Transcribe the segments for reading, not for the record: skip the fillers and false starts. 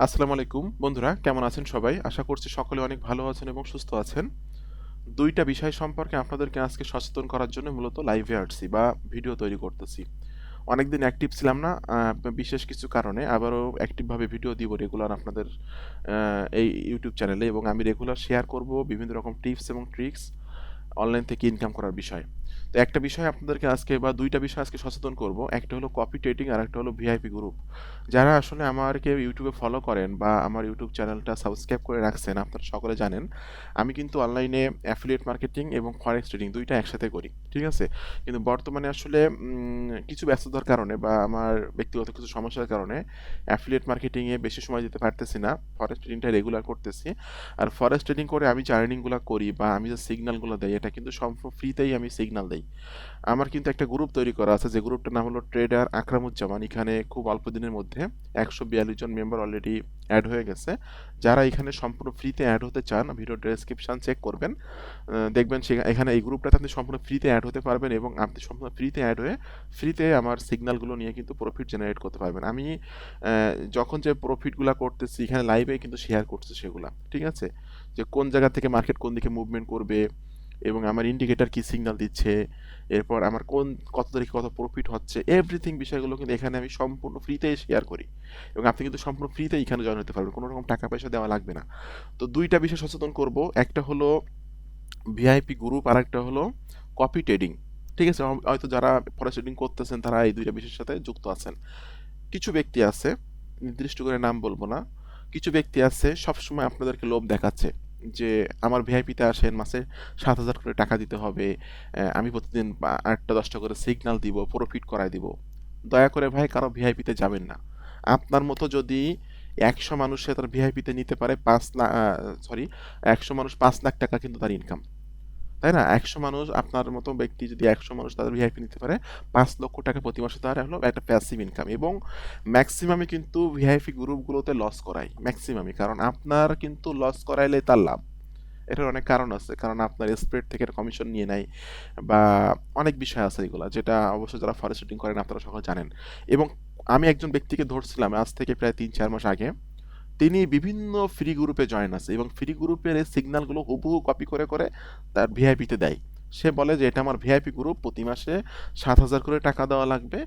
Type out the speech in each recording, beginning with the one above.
আসসালামু আলাইকুম বন্ধুরা, কেমন আছেন সবাই? আশা করছি সকলে অনেক ভালো আছেন এবং সুস্থ আছেন। ২ টা বিষয় সম্পর্কে আপনাদেরকে আজকে সচেতন করার জন্য মূলত লাইভে আসছি বা ভিডিও তৈরি করতেছি। অনেকদিন অ্যাক্টিভ ছিলাম না বিশেষ কিছু কারণে। আবারও অ্যাক্টিভভাবে ভিডিও দিব রেগুলার আপনাদের এই ইউটিউব চ্যানেলে এবং আমি রেগুলার শেয়ার করব বিভিন্ন রকম টিপস এবং ট্রিক্স অনলাইন থেকে ইনকাম করার বিষয়। তো একটা বিষয় আপনাদেরকে আজকে বা ২ টা বিষয় আজকে সচেতন করব। একটা হলো কপি ট্রেডিং আর একটা হলো ভিআইপি গ্রুপ। যারা আসলে আমাকে ইউটিউবে ফলো করেন বা আমার ইউটিউব চ্যানেলটা সাবস্ক্রাইব করে রাখছেন, আপনারা সকলে জানেন আমি কিন্তু অনলাইনে অ্যাফিলিয়েট মার্কেটিং এবং ফরেক্স ট্রেডিং ২ টা একসাথে করি। ঠিক আছে? কিন্তু বর্তমানে আসলে কিছু ব্যস্ততার কারণে বা আমার ব্যক্তিগত কিছু সমস্যার কারণে অ্যাফিলিয়েট মার্কেটিং এ বেশি সময় দিতে পারতেছি না। ফরেক্স ট্রেডিংটা রেগুলার করতেছি। আর ফরেক্স ট্রেডিং করে আমি যে আর্নিং গুলা করি বা আমি যে সিগন্যাল গুলো দেই এটা কিন্তু সম্পূর্ণ ফ্রিতেই আমি সিগন্যাল দেই। আমার কিন্তু একটা গ্রুপ তৈরি করা আছে যে গ্রুপটার নাম হলো ট্রেডার আকরামুজ্জামান। এখানে খুব অল্প দিনের মধ্যে ১৪২ জন মেম্বার অলরেডি এড হয়ে গেছে। যারা এখানে সম্পূর্ণ ফ্রিতে এড হতে চান ভিডিও ডেসক্রিপশন চেক করবেন। দেখবেন এখানে এই গ্রুপটাতে আপনি সম্পূর্ণ ফ্রিতে এড হতে পারবেন এবং আপনি সম্পূর্ণ ফ্রিতে এড হয়ে ফ্রিতে আমার সিগন্যালগুলো নিয়ে কিন্তু প্রফিট জেনারেট করতে পারবেন। আমি যখন যে প্রফিটগুলা করতেছি এখানে লাইভে কিন্তু শেয়ার করতেছি সেগুলা। ঠিক আছে? যে কোন জায়গা থেকে মার্কেট কোন দিকে মুভমেন্ট করবে এবং আমার ইন্ডিকেটর কি সিগন্যাল দিচ্ছে, এরপর আমার কত তারিখে কত প্রফিট হচ্ছে, এভরিথিং বিষয়গুলো কিন্তু এখানে আমি সম্পূর্ণ ফ্রিতে শেয়ার করি এবং আপনি কিন্তু সম্পূর্ণ ফ্রিতে এখানে জয়েন হতে পারবেন, কোনো রকম টাকা পয়সা দেওয়া লাগবে না। তো ২ টা বিষয় সচেতন করব, একটা হলো ভিআইপি গ্রুপ আর একটা হলো কপি ট্রেডিং। ঠিক আছে? হয়তো যারা ফরেক্স ট্রেডিং করতেছেন তারা এই ২ টা বিষয়ের সাথে যুক্ত আছেন। কিছু ব্যক্তি আছে, নির্দিষ্ট করে নাম বলবো না, কিছু ব্যক্তি আছে সবসময় আপনাদেরকে লোভ দেখাচ্ছে যে আমার ভিআইপিতে আসেন, মাসে ৭,০০০ করে টাকা দিতে হবে, আমি প্রতিদিন ৮টা ১০টা করে সিগন্যাল দিব, প্রফিট করায় দিব। দয়া করে ভাই কারো ভিআইপিতে যাবেন না। আপনার মতো যদি ১০০ মানুষে তার ভিআইপিতে নিতে পারে ১০০ মানুষ ৫,০০,০০০ টাকা কিন্তু তার ইনকাম। তাই না? ১০০ মানুষ আপনার মতো ব্যক্তি যদি ১০০ মানুষ তাদের ভিআইপি নিতে পারে ৫,০০,০০০ টাকা প্রতি মাসে তার হলো একটা প্যাসিভ ইনকাম এবং মেক্সিমামই কিন্তু ভিআইপি গ্রুপগুলোতে লস করায়। মেক্সিমামই। কারণ আপনার কিন্তু লস করাইলে তার লাভ। এটার অনেক কারণ আছে। কারণ আপনার স্প্রেড থেকে কমিশন নিয়ে নেয় বা অনেক বিষয় আছে এগুলা যেটা অবশ্যই যারা ফরেক্স ট্রেডিং করেন আপনারা সকলে জানেন। এবং আমি একজন ব্যক্তিকে ধরছিলাম আজ থেকে প্রায় ৩-৪ মাস আগে। তিনি বিভিন্ন ফ্রি গ্রুপে জয়েন আছে এবং ফ্রি গ্রুপের এই সিগন্যালগুলো হুবহু কপি করে তার ভিআইপিতে দেয়। সে বলে যে এটা আমার ভিআইপি গ্রুপ, প্রতি মাসে ৭,০০০ করে টাকা দেওয়া লাগবে।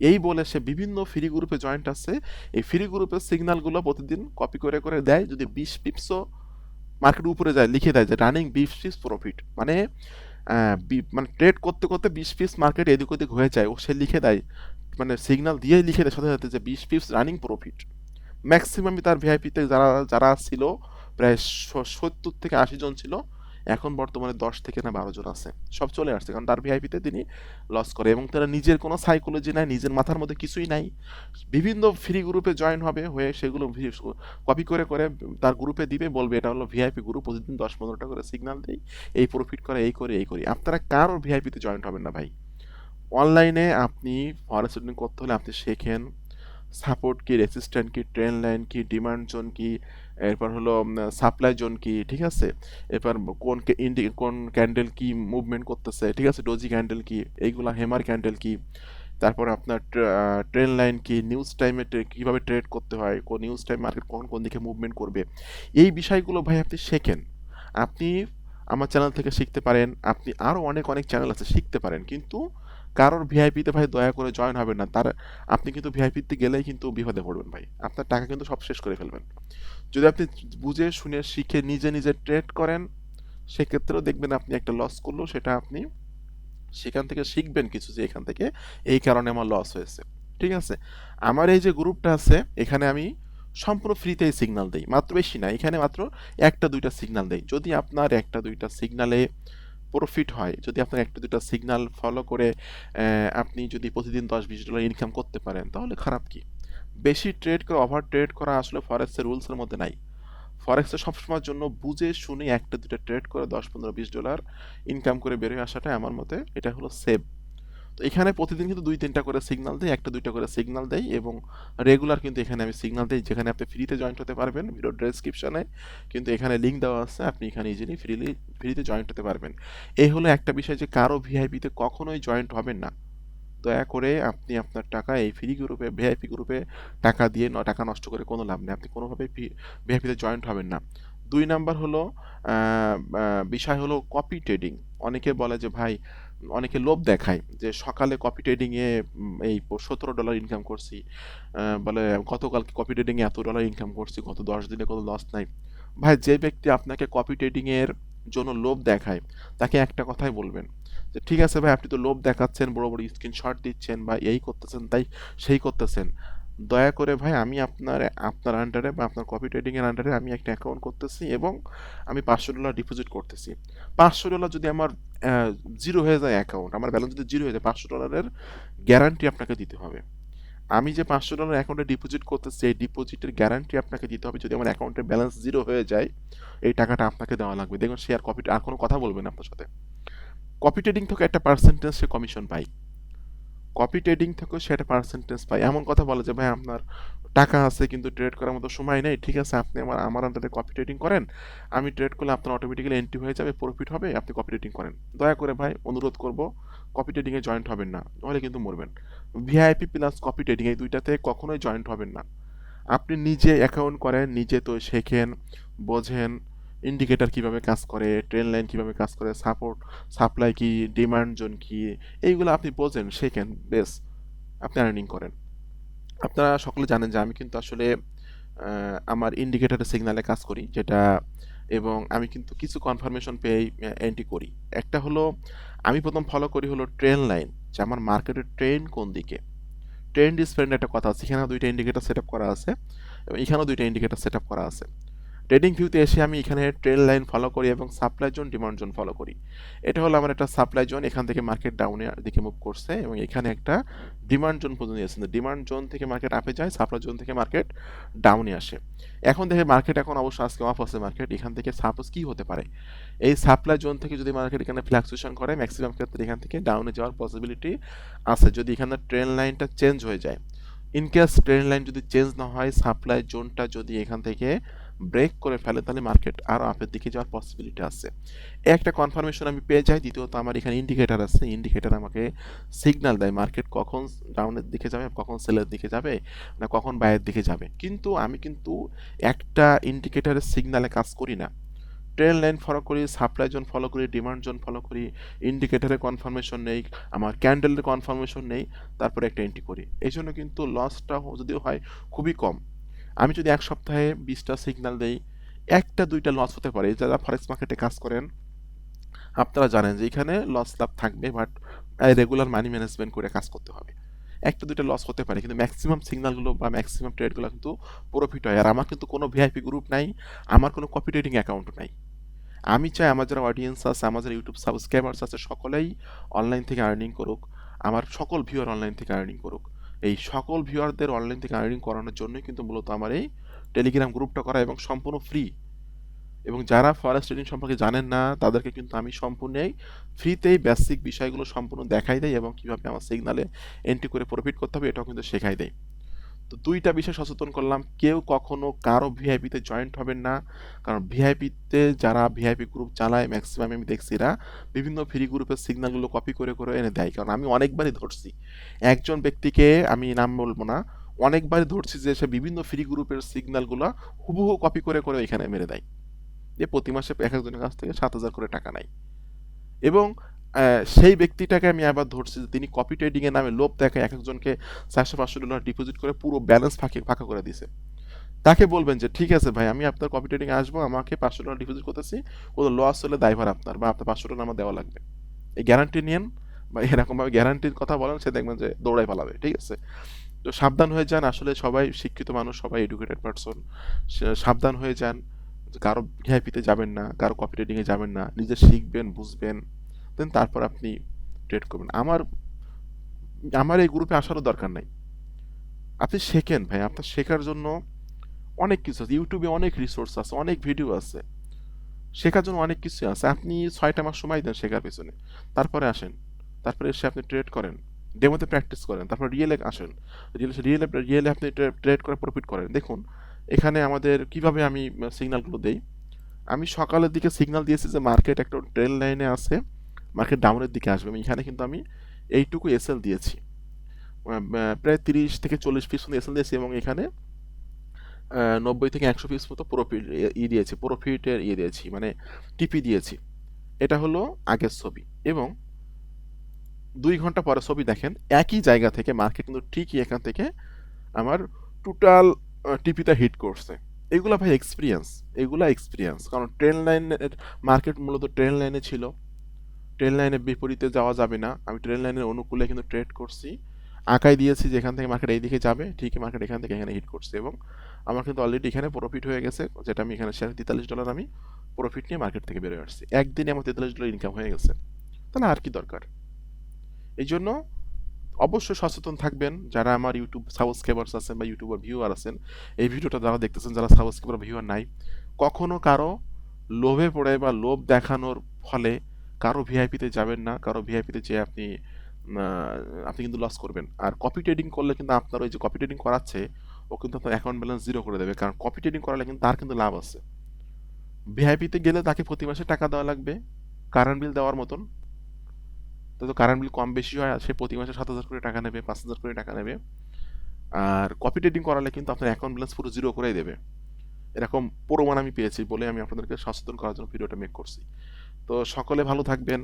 এই বলে সে বিভিন্ন ফ্রি গ্রুপে জয়েন্ট আছে। এই ফ্রি গ্রুপের সিগন্যালগুলো প্রতিদিন কপি করে দেয়। যদি ২০ পিপসও মার্কেট উপরে যায় লিখে দেয় যে রানিং ২০ পিস প্রফিট। মানে মানে ট্রেড করতে ২০ পিস মার্কেট এদিক ওদিক হয়ে যায়। ও সে লিখে দেয়। মানে সিগন্যাল দিয়েই লিখে দেয় সাথে যে ২০ পিস রানিং প্রফিট। ম্যাক্সিমামই তার ভিআইপিতে যারা ছিল প্রায় ৭০ থেকে ৮০ জন ছিল। এখন বর্তমানে ১০ থেকে না ১২ জন আছে। সব চলে আসছে কারণ তার ভিআইপিতে তিনি লস করে এবং তারা নিজের কোনো সাইকোলজি নাই, নিজের মাথার মধ্যে কিছুই নাই। বিভিন্ন ফ্রি গ্রুপে জয়েন হবে, হয়ে সেগুলো কপি করে তার গ্রুপে দিবে, বলবে এটা হলো ভিআইপি গ্রুপ, প্রতিদিন ১০-১৫টা করে সিগন্যাল দেই, এই প্রফিট করে, এই করি। আপনারা কারোর ভিআইপিতে জয়েন্ট হবেন না ভাই। অনলাইনে আপনি ফরেক্স ট্রেডিং করতে হলে আপনি শেখেন সাপোর্ট কি, রেসিস্ট্যান্ট কি, ট্রেন্ড লাইন কি, ডিমান্ড জোন কি, এরপর হলো সাপ্লাই জোন কি, ঠিক আছে? এরপর কোন ক্যান্ডেল কি মুভমেন্ট করতেছে, ঠিক আছে? ডোজি ক্যান্ডেল কি, এইগুলা হেমার ক্যান্ডেল কি, তারপর আপনার ট্রেন্ড লাইন কি, নিউজ টাইমে কিভাবে ট্রেড করতে হয়, কোন নিউজ টাইম মার্কেট কখন কোন দিকে মুভমেন্ট করবে, এই বিষয়গুলো ভাই আপনি শেখেন। আপনি আমার চ্যানেল থেকে শিখতে পারেন, আপনি আরও অনেক চ্যানেল আছে শিখতে পারেন, কিন্তু কারোর ভিআইপিতে ভাই দয়া করে জয়েন হবেন না। আপনি কিন্তু ভিআইপিতে গেলেই কিন্তু বিপদে পড়বেন ভাই, আপনার টাকা কিন্তু সব শেষ করে ফেলবেন। যদি আপনি বুঝে শুনে শিখে নিজে ট্রেড করেন, সেক্ষেত্রেও দেখবেন আপনি একটা লস করলেও সেটা আপনি সেখান থেকে শিখবেন কিছু, যে এখান থেকে এই কারণে আমার লস হয়েছে। ঠিক আছে? আমার এই যে গ্রুপটা আছে এখানে আমি সম্পূর্ণ ফ্রিতেই সিগন্যাল দেই, মাত্র বেশি না, এখানে মাত্র ১টা ২টা সিগন্যাল দেই। যদি আপনার ১টা ২টা সিগন্যালে প্রফিট হয়, যদি আপনার ১টা ২টা সিগন্যাল ফলো করে আপনি যদি প্রতিদিন $১০-২০ ইনকাম করতে পারেন তাহলে খারাপ কি? বেশি ট্রেড করে ওভার ট্রেড করা আসলে ফরেক্সের রুলসের মধ্যে নাই। ফরেক্সে সবসময়ের জন্য বুঝে শুনে ১টা ২টা ট্রেড করে $১০-১৫-২০ ইনকাম করে বের হয়ে আসাটাই আমার মতে এটা হলো সেভ। তো এখানে প্রতিদিন কিন্তু ২-৩টা করে সিগন্যাল দেই, ১টা ২টা করে সিগন্যাল দেই এবং রেগুলার কিন্তু এখানে আমি সিগন্যাল দেই, যেখানে আপনি ফ্রিতে জয়েন্ট হতে পারবেন। ভিডিওর ডেসক্রিপশনে কিন্তু এখানে লিঙ্ক দেওয়া আছে, আপনি এখানে ইজিলি ফ্রিতে জয়েন্ট হতে পারবেন। এই হলো একটা বিষয় যে কারো ভিআইপিতে কখনোই জয়েন্ট হবেন না। দয়া করে আপনি আপনার টাকা এই ফ্রি গ্রুপে ভিআইপি গ্রুপে টাকা দিয়ে টাকা নষ্ট করে কোনো লাভ নেই। আপনি কোনোভাবেই ভিআইপিতে জয়েন্ট হবেন না। ২ নাম্বার হলো বিষয় হলো কপি ট্রেডিং। অনেকে বলে যে ভাই, অনেকে লোভ দেখায় যে সকালে কপি ট্রেডিং এ এই $17 ইনকাম করছি। বলে গতকালকে কপি ট্রেডিং এ এত $, ইনকাম করছি, গত 10 দিনে কোনো লস নাই। ভাই, যে ব্যক্তি আপনাকে কপি ট্রেডিং এর জন্য লোভ দেখায় তাকে একটা কথাই বলবেন যে ঠিক আছে ভাই, আপনি তো লোভ দেখাচ্ছেন, বড় বড় স্ক্রিনশট দিচ্ছেন বা এই করতেছেন তাই সেই করতেছেন, দয়া করে ভাই আমি আপনার আন্ডারে বা আপনার কপি ট্রেডিং এর আন্ডারে আমি একটা অ্যাকাউন্ট করতেছি এবং আমি $500 ডিপোজিট করতেছি। $500 যদি আমার জিরো হয়ে যায়, অ্যাকাউন্ট আমার ব্যালেন্স যদি জিরো হয়ে যায়, $500 গ্যারান্টি আপনাকে দিতে হবে। আমি যে $500 অ্যাকাউন্টে ডিপোজিট করতেছি, এই ডিপোজিটের গ্যারান্টি আপনাকে দিতে হবে। যদি আমার অ্যাকাউন্টের ব্যালেন্স জিরো হয়ে যায়, এই টাকাটা আপনাকে দেওয়া লাগবে। দেখুন, সে আর কোনো কথা বলবে না আপনার সাথে। কপি ট্রেডিং থেকে একটা পার্সেন্টেজ সে কমিশন পায়। কপি ট্রেডিং থেকেও সে একটা পার্সেন্টেজ পায়। এমন কথা বলে যে ভাই, আপনার টাকা আছে কিন্তু ট্রেড করার মতো সময় নেই, ঠিক আছে আপনি আমার আন্ডারে কপি ট্রেডিং করেন, আমি ট্রেড করলে আপনার অটোমেটিক্যালি এন্ট্রি হয়ে যাবে, প্রফিট হবে, আপনি কপি ট্রেডিং করেন। দয়া করে ভাই অনুরোধ করব, কপি ট্রেডিংয়ে জয়েন্ট হবেন না, নাহলে কিন্তু মরবেন। ভিআইপি প্লাস কপি ট্রেডিং এই দুইটাতে কখনোই জয়েন্ট হবেন না। আপনি নিজে অ্যাকাউন্ট করেন, নিজে তো শেখেন, বোঝেন, ইন্ডিকেটর কিভাবে কাজ করে, ট্রেন লাইন কিভাবে কাজ করে, সাপ্লাই কি, ডিমান্ড জোন কি, এইগুলো আপনি বোঝেন, শেখেন, বেশ আপনি আর্নিং করেন। আপনারা সকলে জানেন যে আমি কিন্তু আসলে আমার ইন্ডিকেটরের সিগনালে কাজ করি, যেটা এবং আমি কিন্তু কিছু কনফার্মেশন পেয়েই এন্ট্রি করি। একটা হলো, আমি প্রথম ফলো করি হলো ট্রেন লাইন, যে আমার মার্কেটের ট্রেন কোন দিকে। ট্রেন্ড স্প্রেড একটা কথা আছে, এখানেও 2টা ইন্ডিকেটর সেট আপ করা আছে এবং এখানেও 2টা ইন্ডিকেটর সেট আপ করা আছে। ট্রেডিং ভিউতে এসে আমি এখানে ট্রেন লাইন ফলো করি এবং supply zone, demand zone follow করি। এটা হলো আমার একটা সাপ্লাই জোন, এখান থেকে মার্কেট ডাউনের দিকে মুভ করছে এবং এখানে একটা ডিমান্ড জোন পর্যন্ত এসেছে। ডিমান্ড জোন থেকে মার্কেট আপে যায়, সাপ্লাই জোন থেকে মার্কেট ডাউনে আসে। এখন দেখে মার্কেট এখন অবশ্য আজকে অফ আছে মার্কেট, এখান থেকে সাপোজ কি হতে পারে, এই সাপ্লাই জোন থেকে যদি মার্কেট এখানে ফ্লাকচুয়েশন করে, ম্যাক্সিমাম ক্ষেত্রে এখান থেকে ডাউনে যাওয়ার পসিবিলিটি আছে যদি এখানে ট্রেন লাইনটা চেঞ্জ হয়ে যায়। ইন কেস ট্রেন লাইন যদি চেঞ্জ না হয়, সাপ্লাই জোনটা যদি এখান থেকে ব্রেক করে ফেলে, তাহলে মার্কেট আরও আপের দিকে যাওয়ার পসিবিলিটি আছে। একটা কনফার্মেশন আমি পেয়ে যাই। দ্বিতীয়ত আমার এখানে ইন্ডিকেটার আছে, ইন্ডিকেটার আমাকে সিগন্যাল দেয় মার্কেট কখন ডাউনের দিকে যাবে, কখন সেলের দিকে যাবে, না কখন বাইরের দিকে যাবে। কিন্তু আমি কিন্তু একটা ইন্ডিকেটারের সিগন্যালে কাজ করি না, ট্রেন লাইন ফলো করি, সাপ্লাই জোন ফলো করি, ডিমান্ড জোন ফলো করি, ইন্ডিকেটরের কনফার্মেশন নেই, আমার ক্যান্ডেলের কনফার্মেশন নেই, তারপরে একটা এন্ট্রি করি। এই জন্য কিন্তু লসটা যদিও হয় খুবই কম। আমি যদি এক সপ্তাহে 20টা সিগন্যাল দেই, 1টা 2টা লস হতে পারে। যারা ফরেক্স মার্কেটে কাজ করেন আপনারা জানেন যে এখানে লস লাভ থাকবে, বাট রেগুলার মানি ম্যানেজমেন্ট করে কাজ করতে হবে। 1টা 2টা লস হতে পারে, কিন্তু ম্যাক্সিমাম সিগন্যালগুলো বা ম্যাক্সিমাম ট্রেডগুলো কিন্তু প্রফিট হয়। আর আমার কিন্তু কোনো ভিআইপি গ্রুপ নাই, আমার কোনো কপি ট্রেডিং অ্যাকাউন্টও নাই। আমি চাই আমার যারা অডিয়েন্স আছে, আমার যারা ইউটিউব সাবস্ক্রাইবার্স আছে, সকলেই অনলাইন থেকে আর্নিং করুক, আমার সকল ভিউয়ার অনলাইন থেকে আর্নিং করুক। এই সকল ভিউয়ারদের অনলাইন থেকে আর্নিং করানোর জন্যই কিন্তু মূলত আমার এই টেলিগ্রাম গ্রুপটা করা, এবং সম্পূর্ণ ফ্রি। এবং যারা ফরেক্স ট্রেডিং সম্পর্কে জানেন না, তাদেরকে কিন্তু আমি সম্পূর্ণই ফ্রিতেই বেসিক বিষয়গুলো সম্পূর্ণ দেখাই দেয় এবং কীভাবে আমার সিগনালে এন্ট্রি করে প্রফিট করতে হবে এটাও কিন্তু শেখাই দেয়। তো 2টা বিষয় সচেতন করলাম, কেউ কখনো কারো ভিআইপিতে জয়েন্ট হবেন না। কারণ ভিআইপিতে যারা ভিআইপি গ্রুপ চালায়, ম্যাক্সিমাম আমি দেখছি এরা বিভিন্ন ফ্রি গ্রুপের সিগন্যালগুলো কপি করে করে এনে দেয়। কারণ আমি অনেকবারই ধরছি, একজন ব্যক্তিকে আমি নাম বলবো না, অনেকবারই ধরছি যে সে বিভিন্ন ফ্রি গ্রুপের সিগন্যালগুলো হুবহু কপি করে করে এখানে মেরে দেয়, যে প্রতি মাসে এক একজনের কাছ থেকে 7,000 করে টাকা নেয়। এবং সেই ব্যক্তিটাকে আমি আবার ধরছি যে তিনি কপি ট্রেডিং এর নামে লোভ দেখায় এক একজনকে $400-500 ডিপোজিট করে পুরো ব্যালেন্স ফাঁকা করে দিছে। তাকে বলবেন যে ঠিক আছে ভাই, আমি আপনার কপি ট্রেডিং আসবো, আমাকে $500 ডিপোজিট করতেছি, কোনো লস হলে দায়ভার আপনার, বা আপনার $500 আমার দেওয়া লাগবে, এই গ্যারান্টি নিয়েন। বা এরকমভাবে গ্যারান্টির কথা বলেন, সে দেখবেন যে দৌড়াই পালাবে। ঠিক আছে, তো সাবধান হয়ে যান। আসলে সবাই শিক্ষিত মানুষ, সবাই এডুকেটেড পারসন, সাবধান হয়ে যান। কারো ভিআইপিতে যাবেন না, কারো কপি ট্রেডিংয়ে যাবেন না, নিজে শিখবেন, বুঝবেন, দেন তারপর আপনি ট্রেড করবেন। আমার এই গ্রুপে আসারও দরকার নাই, আপনি শেখেন ভাই, আপনার শেখার জন্য অনেক কিছু আছে, ইউটিউবে অনেক রিসোর্স আছে, অনেক ভিডিও আছে, শেখার জন্য অনেক কিছু আছে। আপনি 6টা মাস সময় দেন শেখার পেছনে, তারপরে আসেন, তারপরে এসে আপনি ট্রেড করেন, ডেমোতে প্র্যাকটিস করেন, তারপর রিয়েলে আসেন, রিয়েলে আপনি ট্রেড করে প্রফিট করেন। দেখুন এখানে আমাদের কিভাবে আমি সিগন্যালগুলো দেই। আমি সকালের দিকে সিগন্যাল দিয়েছি যে মার্কেট একটা ট্রেন লাইনে আছে, মার্কেট ডাউনের দিকে আসবে, এখানে কিন্তু আমি এইটুকু এসএল দিয়েছি। প্রায় 30 থেকে 40 পিস মতো এসএল দিয়েছি এবং এখানে 90 থেকে 100 পিস মতো প্রফিট দিয়েছি, প্রফিটের দিয়েছি, মানে টিপি দিয়েছি। এটা হলো আগের ছবি এবং 2 ঘন্টা পরে ছবি দেখেন একই জায়গা থেকে মার্কেট কিন্তু ঠিকই এখান থেকে আমার টোটাল টিপিটা হিট করছে। এগুলা ভাই এক্সপিরিয়েন্স, এগুলা এক্সপিরিয়েন্স, কারণ ট্রেন লাইনের মার্কেট মূলত ট্রেন লাইনে ছিল, ট্রেন লাইনের বিপরীতে যাওয়া যাবে না, আমি ট্রেন লাইনের অনুকূলে কিন্তু ট্রেড করছি, আঁকাই দিয়েছি যে এখান থেকে মার্কেট এই দিকে যাবে, ঠিকই মার্কেট এখান থেকে এখানে হিট করছে এবং আমার কিন্তু অলরেডি এখানে প্রফিট হয়ে গেছে, যেটা আমি এখানে শেয়ার $43 আমি প্রফিট নিয়ে মার্কেট থেকে বেরোয় আসছি। একদিনে আমার $43 ইনকাম হয়ে গেছে, তাহলে আর কি দরকার। এই জন্য অবশ্যই সচেতন থাকবেন যারা আমার ইউটিউব সাবস্ক্রাইবার্স আছেন বা ইউটিউবার ভিউয়ার আছেন, এই ভিডিওটা যারা দেখতেছেন যারা সাবস্ক্রাইবার ভিউয়ার নাই, কখনো কারো লোভে পড়ে বা লোভ দেখানোর ফলে কারো ভিআইপিতে যাবেন না, কারো ভিআইপিতে যেয়ে আপনি কিন্তু লস করবেন। আর কপি ট্রেডিং করলে কিন্তু আপনার ওই যে কপি ট্রেডিং করাচ্ছে ও কিন্তু আপনার অ্যাকাউন্ট ব্যালেন্স জিরো করে দেবে, কারণ কপি ট্রেডিং করালে কিন্তু তার কিন্তু লাভ আছে। ভিআইপিতে গেলে তাকে প্রতি মাসে টাকা দেওয়া লাগবে কারেন্ট বিল দেওয়ার মতন, তো কারেন্ট বিল কম বেশি হয়, সে প্রতি মাসে 7,000 করে টাকা নেবে, 5,000 করে টাকা নেবে। আর কপি ট্রেডিং করালে কিন্তু আপনার অ্যাকাউন্ট ব্যালেন্স পুরো জিরো করেই দেবে। এরকম প্রমাণ আমি পেয়েছি বলে আমি আপনাদেরকে সচেতন করার জন্য ভিডিওটা মেক করছি। তো সকলে ভালো থাকবেন।